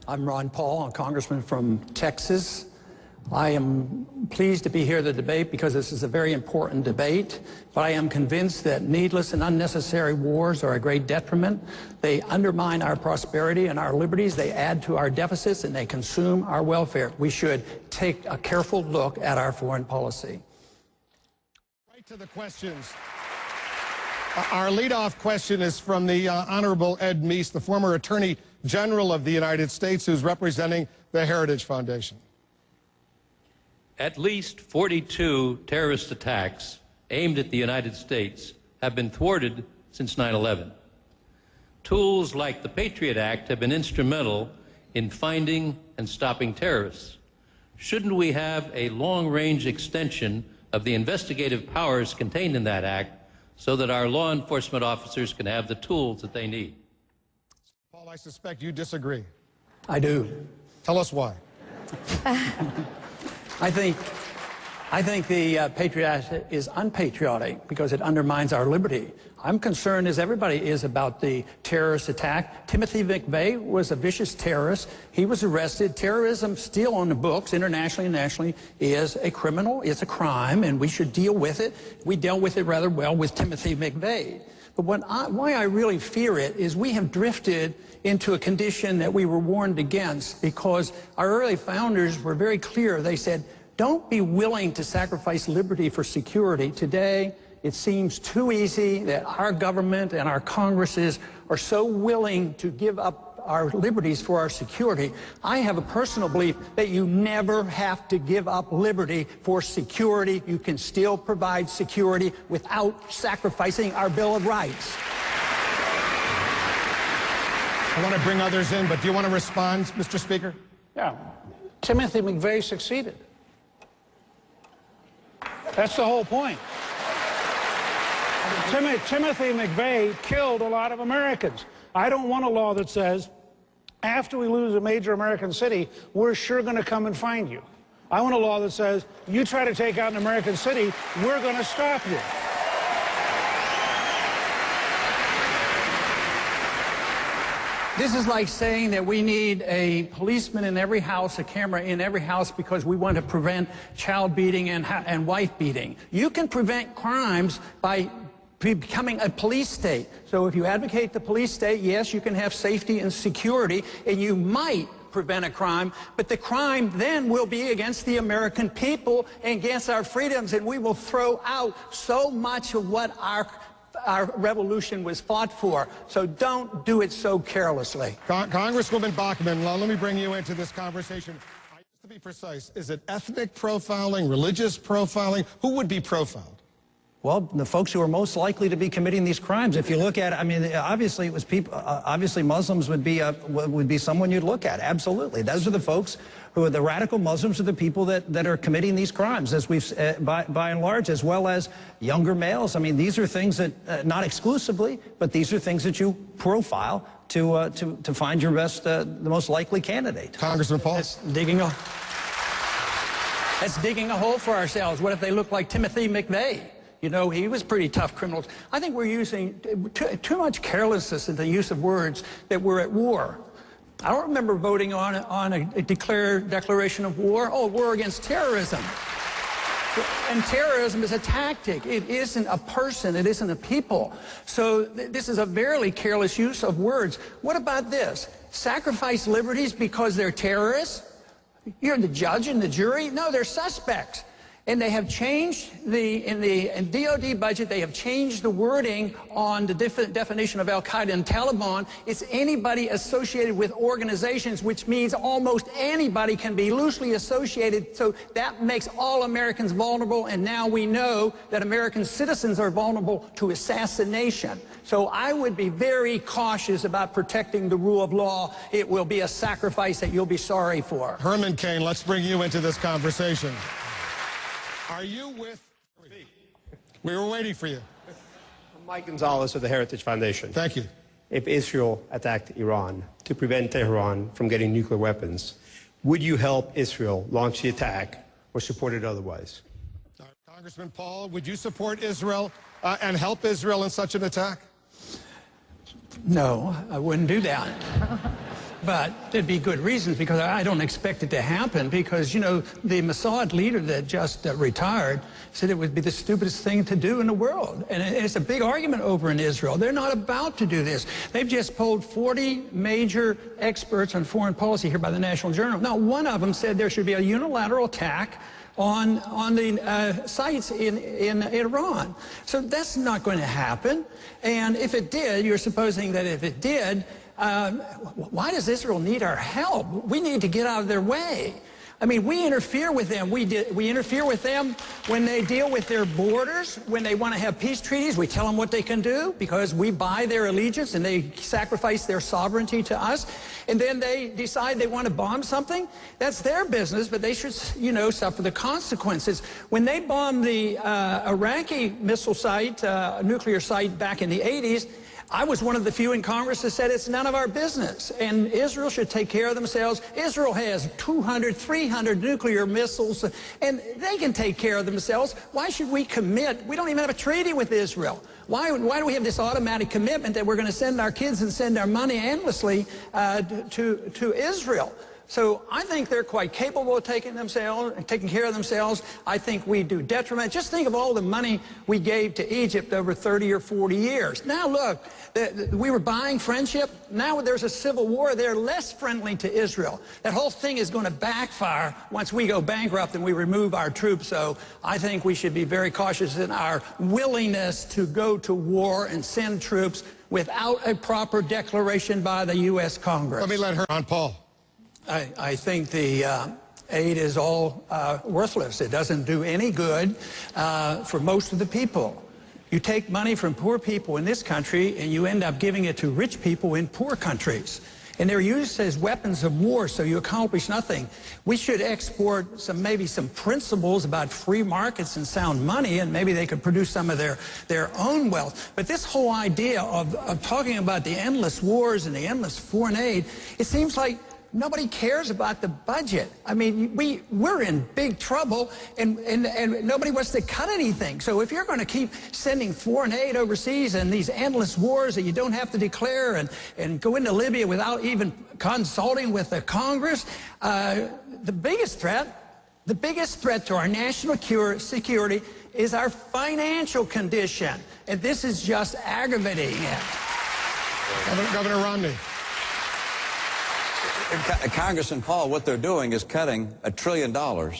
I'm Ron Paul, a congressman from Texas. I am pleased to be here to debate because this is a very important debate, but I am convinced that needless and unnecessary wars are a great detriment. They undermine our prosperity and our liberties, they add to our deficits, and they consume our welfare. We should take a careful look at our foreign policy. Right to the questions. Our leadoff question is from the Honorable Ed Meese, the former Attorney General of the United States, who's representing the Heritage Foundation. At least 42 terrorist attacks aimed at the United States have been thwarted since 9/11. Tools like the Patriot Act have been instrumental in finding and stopping terrorists. Shouldn't we have a long-range extension of the investigative powers contained in that act so that our law enforcement officers can have the tools that they need? Paul, I suspect you disagree. I do. Tell us why. I think the Patriot Act is unpatriotic because it undermines our liberty. I'm concerned, as everybody is, about the terrorist attack. Timothy McVeigh was a vicious terrorist. He was arrested. Terrorism, still on the books, internationally and nationally, is a criminal. It's a crime, and we should deal with it. We dealt with it rather well with Timothy McVeigh. But why I really fear it is we have drifted into a condition that we were warned against, because our early founders were very clear. They said, don't be willing to sacrifice liberty for security. Today, it seems too easy that our government and our Congresses are so willing to give up our liberties for our security. I have a personal belief that you never have to give up liberty for security. You can still provide security without sacrificing our Bill of Rights. I want to bring others in, but do you want to respond, Mr. Speaker? Yeah. Timothy McVeigh succeeded. That's the whole point. Timothy McVeigh killed a lot of Americans. I don't want a law that says, after we lose a major American city, we're sure going to come and find you. I want a law that says, you try to take out an American city, we're going to stop you. This is like saying that we need a policeman in every house, a camera in every house, because we want to prevent child beating and wife beating. You can prevent crimes by becoming a police state. So if you advocate the police state, yes, you can have safety and security, and you might prevent a crime, but the crime then will be against the American people and against our freedoms, and we will throw out so much of what our revolution was fought for. So don't do it so carelessly. Congresswoman Bachmann, let me bring you into this conversation. Just to be precise, is it ethnic profiling, religious profiling? Who would be profiled? Well, the folks who are most likely to be committing these crimes. If you look at, I mean, obviously it was people. Obviously, Muslims would be someone you'd look at. Absolutely, those are the folks who are the radical Muslims, are the people that are committing these crimes, as we've by and large, as well as younger males. I mean, these are things that not exclusively, but these are things that you profile to find your best, the most likely candidate. Congressman Paul, that's digging a hole for ourselves. What if they look like Timothy McVeigh? You know, he was pretty tough criminal. I think we're using too much carelessness in the use of words that we're at war. I don't remember voting on a declaration of war. Oh, war against terrorism. And terrorism is a tactic. It isn't a person. It isn't a people. So this is a very careless use of words. What about this? Sacrifice liberties because they're terrorists? You're the judge and the jury? No, they're suspects. And they have changed in the DOD budget, they have changed the wording on the definition of Al-Qaeda and Taliban. It's anybody associated with organizations, which means almost anybody can be loosely associated. So that makes all Americans vulnerable. And now we know that American citizens are vulnerable to assassination. So I would be very cautious about protecting the rule of law. It will be a sacrifice that you'll be sorry for. Herman Cain, let's bring you into this conversation. Are you with... We were waiting for you. I'm Mike Gonzalez of the Heritage Foundation. Thank you. If Israel attacked Iran to prevent Tehran from getting nuclear weapons, would you help Israel launch the attack or support it otherwise? Congressman Paul, would you support Israel and help Israel in such an attack? No, I wouldn't do that. But there'd be good reasons, because I don't expect it to happen, because, you know, the Mossad leader that just retired said it would be the stupidest thing to do in the world. And it's a big argument over in Israel. They're not about to do this. They've just polled 40 major experts on foreign policy here by the National Journal. Now, one of them said there should be a unilateral attack on the sites in Iran. So that's not going to happen. And if it did, you're supposing that if it did, why does Israel need our help? We need to get out of their way. I mean, we interfere with them. We interfere with them when they deal with their borders, when they want to have peace treaties. We tell them what they can do because we buy their allegiance and they sacrifice their sovereignty to us. And then they decide they want to bomb something. That's their business, but they should, you know, suffer the consequences. When they bombed the Iraqi missile site, nuclear site back in the 80s, I was one of the few in Congress that said it's none of our business, and Israel should take care of themselves. Israel has 200, 300 nuclear missiles, and they can take care of themselves. Why should we commit? We don't even have a treaty with Israel. Why do we have this automatic commitment that we're going to send our kids and send our money endlessly to Israel? So I think they're quite capable of taking care of themselves. I think we do detriment. Just think of all the money we gave to Egypt over 30 or 40 years. Now look, we were buying friendship. Now there's a civil war. They're less friendly to Israel. That whole thing is going to backfire once we go bankrupt and we remove our troops. So I think we should be very cautious in our willingness to go to war and send troops without a proper declaration by the U.S. Congress. Let me let her on, Paul. I think the aid is all worthless. It doesn't do any good for most of the people. You take money from poor people in this country and you end up giving it to rich people in poor countries. And they're used as weapons of war, so you accomplish nothing. We should export maybe some principles about free markets and sound money, and maybe they could produce some of their own wealth. But this whole idea of talking about the endless wars and the endless foreign aid, it seems like nobody cares about the budget. I mean, we're in big trouble, and nobody wants to cut anything. So if you're going to keep sending foreign aid overseas and these endless wars that you don't have to declare and go into Libya without even consulting with the Congress, the biggest threat to our national security is our financial condition. And this is just aggravating it. Governor Romney. Congressman Paul, what they're doing is cutting $1 trillion out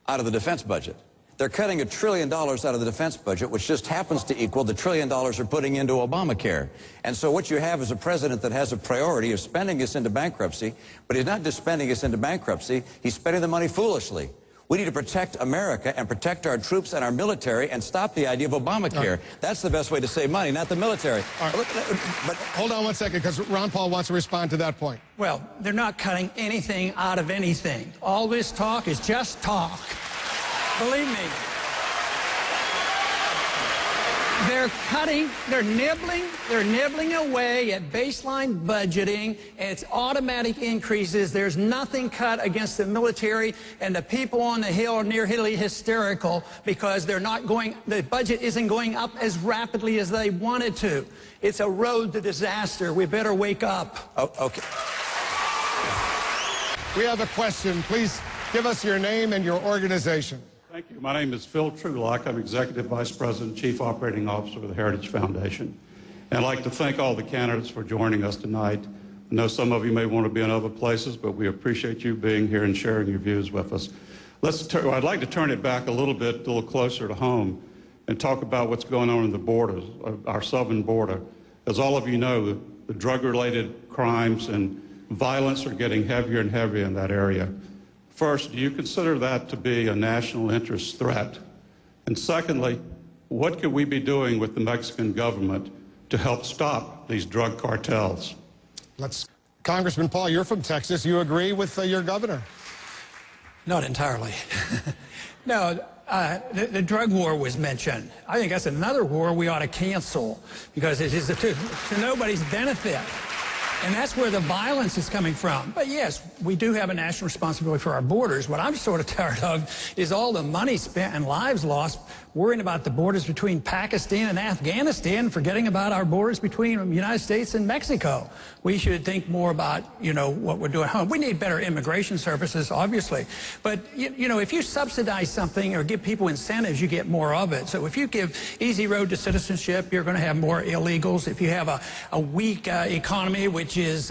of the defense budget. They're cutting $1 trillion out of the defense budget, which just happens to equal the $1 trillion they're putting into Obamacare. And so what you have is a president that has a priority of spending us into bankruptcy, but he's not just spending us into bankruptcy, he's spending the money foolishly. We need to protect America and protect our troops and our military and stop the idea of Obamacare. That's the best way to save money, not the military. But hold on one second, because Ron Paul wants to respond to that point. Well, they're not cutting anything out of anything. All this talk is just talk. Believe me. They're nibbling away at baseline budgeting, and it's automatic increases. There's nothing cut against the military, and the people on the Hill are nearly hysterical because the budget isn't going up as rapidly as they wanted to. It's a road to disaster. We better wake up. Oh, okay. We have a question. Please give us your name and your organization. Thank you. My name is Phil Trulock. I'm Executive Vice President, Chief Operating Officer of the Heritage Foundation. And I'd like to thank all the candidates for joining us tonight. I know some of you may want to be in other places, but we appreciate you being here and sharing your views with us. I'd like to turn it back a little closer to home and talk about what's going on in the borders, our southern border. As all of you know, the drug-related crimes and violence are getting heavier and heavier in that area. First, do you consider that to be a national interest threat? And secondly, what could we be doing with the Mexican government to help stop these drug cartels? Congressman Paul, you're from Texas. You agree with your governor? Not entirely. No, the drug war was mentioned. I think that's another war we ought to cancel because it is to nobody's benefit. And that's where the violence is coming from. But yes, we do have a national responsibility for our borders. What I'm sort of tired of is all the money spent and lives lost worrying about the borders between Pakistan and Afghanistan, forgetting about our borders between the United States and Mexico. We should think more about, you know, what we're doing at home. We need better immigration services, obviously. But, you know, if you subsidize something or give people incentives, you get more of it. So if you give easy road to citizenship, you're going to have more illegals. If you have a weak economy, which is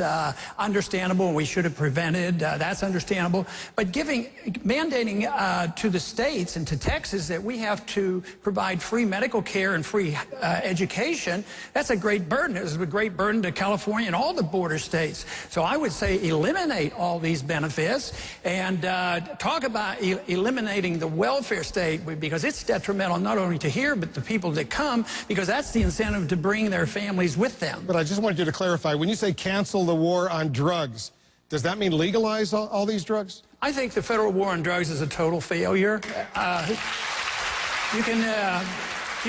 understandable, and we should have prevented, that's understandable. But mandating to the states and to Texas that we have to provide free medical care and free education, that's a great burden. It was a great burden to California and all the border states. So I would say eliminate all these benefits and talk about eliminating the welfare state, because it's detrimental not only to here but the people that come, because that's the incentive to bring their families with them. But I just wanted you to clarify, when you say cancel the war on drugs, does that mean legalize all these drugs? I think the federal war on drugs is a total failure. You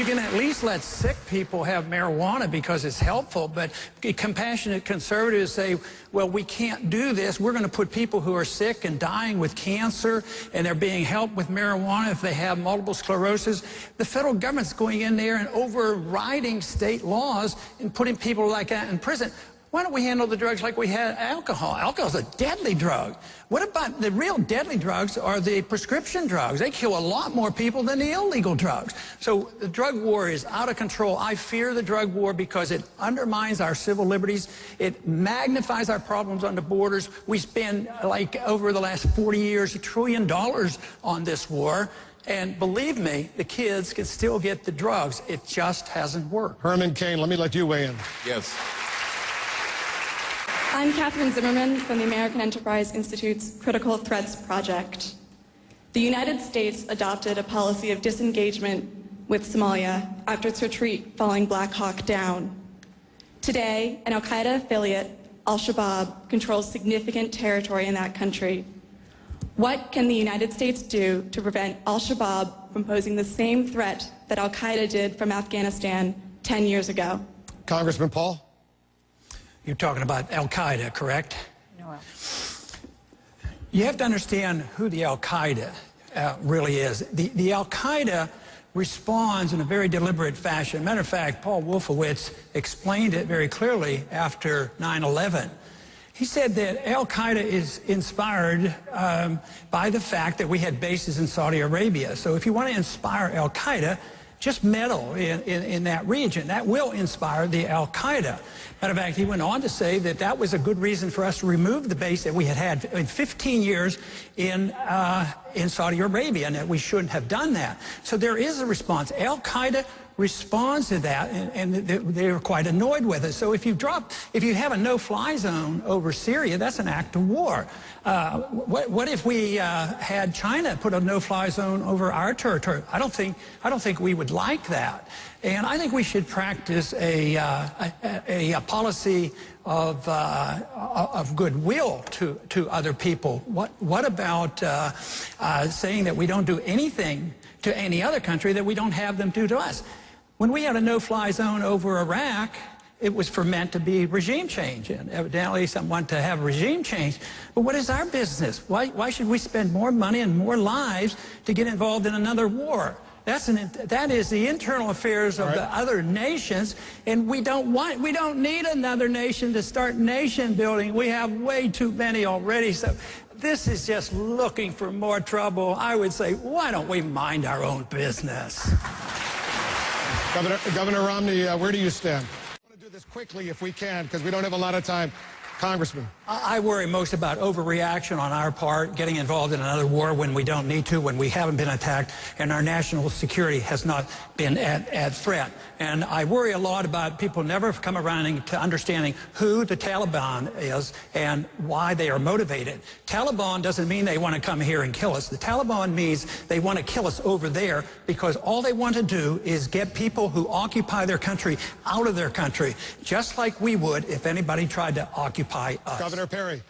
can at least let sick people have marijuana because it's helpful, but compassionate conservatives say, well, we can't do this. We're going to put people who are sick and dying with cancer, and they're being helped with marijuana if they have multiple sclerosis. The federal government's going in there and overriding state laws and putting people like that in prison. Why don't we handle the drugs like we had alcohol? Alcohol's a deadly drug. What about the real deadly drugs are the prescription drugs? They kill a lot more people than the illegal drugs. So the drug war is out of control. I fear the drug war because it undermines our civil liberties. It magnifies our problems on the borders. We spend, like, over the last 40 years, $1 trillion on this war. And believe me, the kids can still get the drugs. It just hasn't worked. Herman Cain, let me let you weigh in. Yes. I'm Catherine Zimmerman from the American Enterprise Institute's Critical Threats Project. The United States adopted a policy of disengagement with Somalia after its retreat following Black Hawk Down. Today, an al-Qaeda affiliate, al-Shabaab, controls significant territory in that country. What can the United States do to prevent al-Shabaab from posing the same threat that al-Qaeda did from Afghanistan 10 years ago? Congressman Paul? You're talking about al-Qaeda, correct? No. You have to understand who the al-Qaeda really is. The al-Qaeda responds in a very deliberate fashion. Matter of fact, Paul Wolfowitz explained it very clearly after 9/11. He said that al-Qaeda is inspired by the fact that we had bases in Saudi Arabia. So if you want to inspire al-Qaeda, just meddle in that region. That will inspire the al-Qaeda. Matter of fact, he went on to say that that was a good reason for us to remove the base that we had had in 15 years in Saudi Arabia, and that we shouldn't have done that. So there is a response. Al-Qaeda responds to that, and they're quite annoyed with it. So if you have a no-fly zone over Syria, that's an act of war. What if we had China put a no-fly zone over our territory? I don't think we would like that. And I think we should practice a policy of goodwill to other people. What about saying that we don't do anything to any other country that we don't have them do to us? When we had a no-fly zone over Iraq, it was meant to be regime change, and evidently some want to have regime change. But what is our business? Why should we spend more money and more lives to get involved in another war? That is the internal affairs of the other nations, and we don't need another nation to start nation building. We have way too many already. So this is just looking for more trouble. I would say, why don't we mind our own business? Governor Romney, where do you stand? I want to do this quickly if we can, because we don't have a lot of time. Congressman. I worry most about overreaction on our part, getting involved in another war when we don't need to, when we haven't been attacked, and our national security has not been at threat. And I worry a lot about people never come around to understanding who the Taliban is and why they are motivated. Taliban doesn't mean they want to come here and kill us. The Taliban means they want to kill us over there because all they want to do is get people who occupy their country out of their country, just like we would if anybody tried to occupy us. Governor Perry.